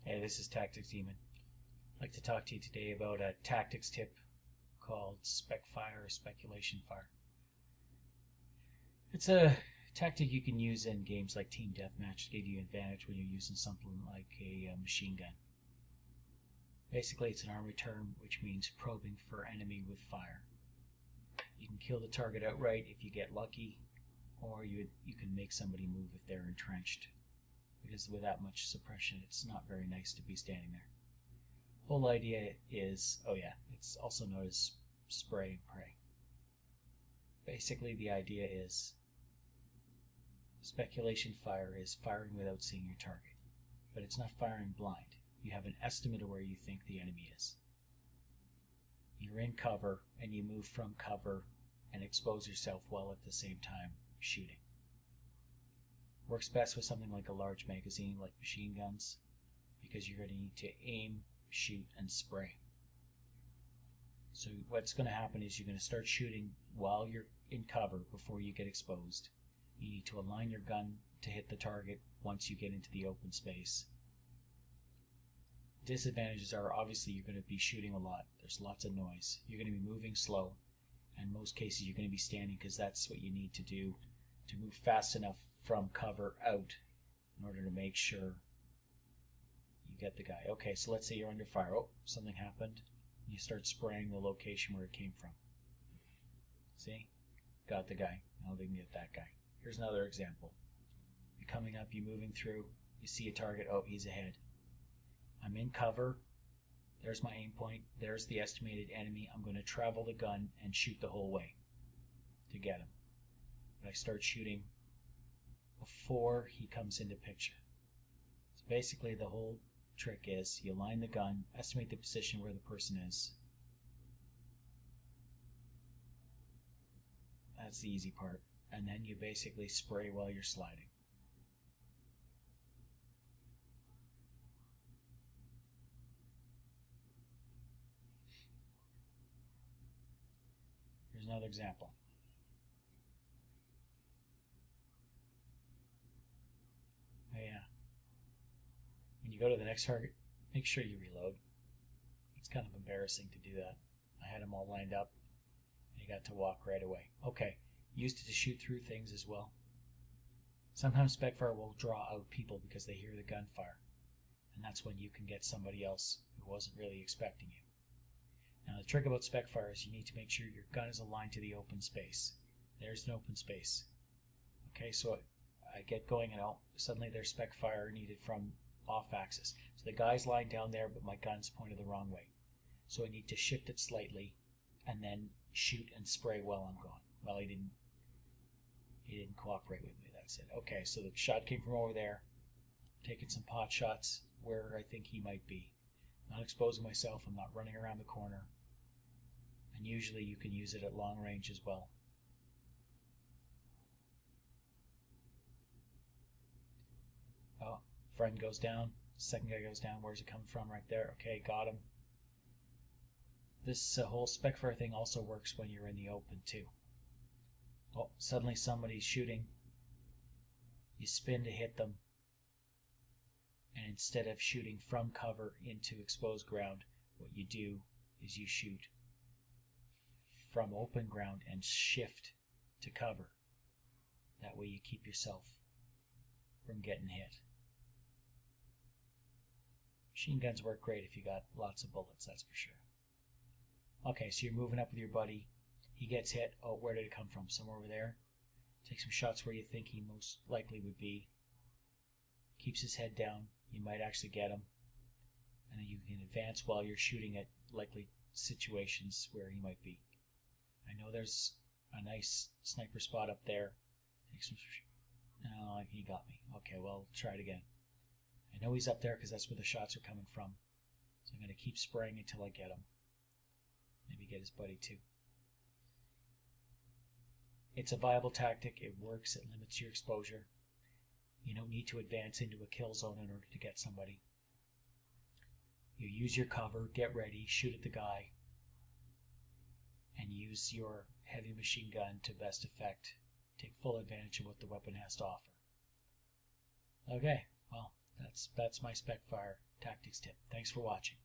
Hey, this is Tactics Demon. I'd like to talk to you today about a tactics tip called Spec Fire or Speculation Fire. It's a tactic you can use in games like Team Deathmatch to give you an advantage when you're using something like a machine gun. Basically, it's an army term which means probing for enemy with fire. You can kill the target outright if you get lucky, or you can make somebody move if they're entrenched. Because with that much suppression, it's not very nice to be standing there. Whole idea is, it's also known as spray and pray. Basically, the idea is speculation fire is firing without seeing your target, but it's not firing blind. You have an estimate of where you think the enemy is. You're in cover, and you move from cover and expose yourself while at the same time shooting. Works best with something like a large magazine like machine guns, because you're going to need to aim, shoot, and spray. So what's going to happen is you're going to start shooting while you're in cover before you get exposed. You need to align your gun to hit the target once you get into the open space. Disadvantages are obviously you're going to be shooting a lot. There's lots of noise. You're going to be moving slow. In most cases you're going to be standing because that's what you need to do to move fast enough from cover out in order to make sure you get the guy. Okay, so let's say you're under fire. Oh, something happened. You start spraying the location where it came from. See? Got the guy. Now they can get that guy. Here's another example. You're coming up, you're moving through, you see a target, oh, he's ahead. I'm in cover. There's my aim point. There's the estimated enemy. I'm going to travel the gun and shoot the whole way to get him. But I start shooting before he comes into picture. So basically the whole trick is you line the gun, estimate the position where the person is. That's the easy part. And then you basically spray while you're sliding. Here's another example. When you go to the next target, make sure you reload. It's kind of embarrassing to do that. I had them all lined up, and you got to walk right away. Okay, used it to shoot through things as well. Sometimes Specfire will draw out people because they hear the gunfire, and that's when you can get somebody else who wasn't really expecting you. Now the trick about Specfire is you need to make sure your gun is aligned to the open space. There's an open space. Okay, so I get going and suddenly there's Specfire needed from off axis. So the guy's lying down there, but my gun's pointed the wrong way. So I need to shift it slightly and then shoot and spray while I'm gone. Well, he didn't cooperate with me. That's it. Okay, so the shot came from over there. Taking some pot shots where I think he might be. Not exposing myself. I'm not running around the corner. And usually you can use it at long range as well. Oh, friend goes down. Second guy goes down. Where's it coming from? Right there. Okay, got him. This whole Specfire thing also works when you're in the open too. Oh, suddenly somebody's shooting. You spin to hit them. And instead of shooting from cover into exposed ground, what you do is you shoot from open ground and shift to cover. That way you keep yourself from getting hit. Machine guns work great if you got lots of bullets, that's for sure. Okay, so you're moving up with your buddy. He gets hit. Oh, where did it come from? Somewhere over there. Take some shots where you think he most likely would be. Keeps his head down. You might actually get him. And then you can advance while you're shooting at likely situations where he might be. I know there's a nice sniper spot up there. Take some. Oh, he got me. Okay, well, try it again. I know he's up there because that's where the shots are coming from. So I'm going to keep spraying until I get him. Maybe get his buddy too. It's a viable tactic. It works. It limits your exposure. You don't need to advance into a kill zone in order to get somebody. You use your cover, get ready, shoot at the guy, and use your heavy machine gun to best effect. Take full advantage of what the weapon has to offer. Okay, well, That's my Specfire tactics tip. Thanks for watching.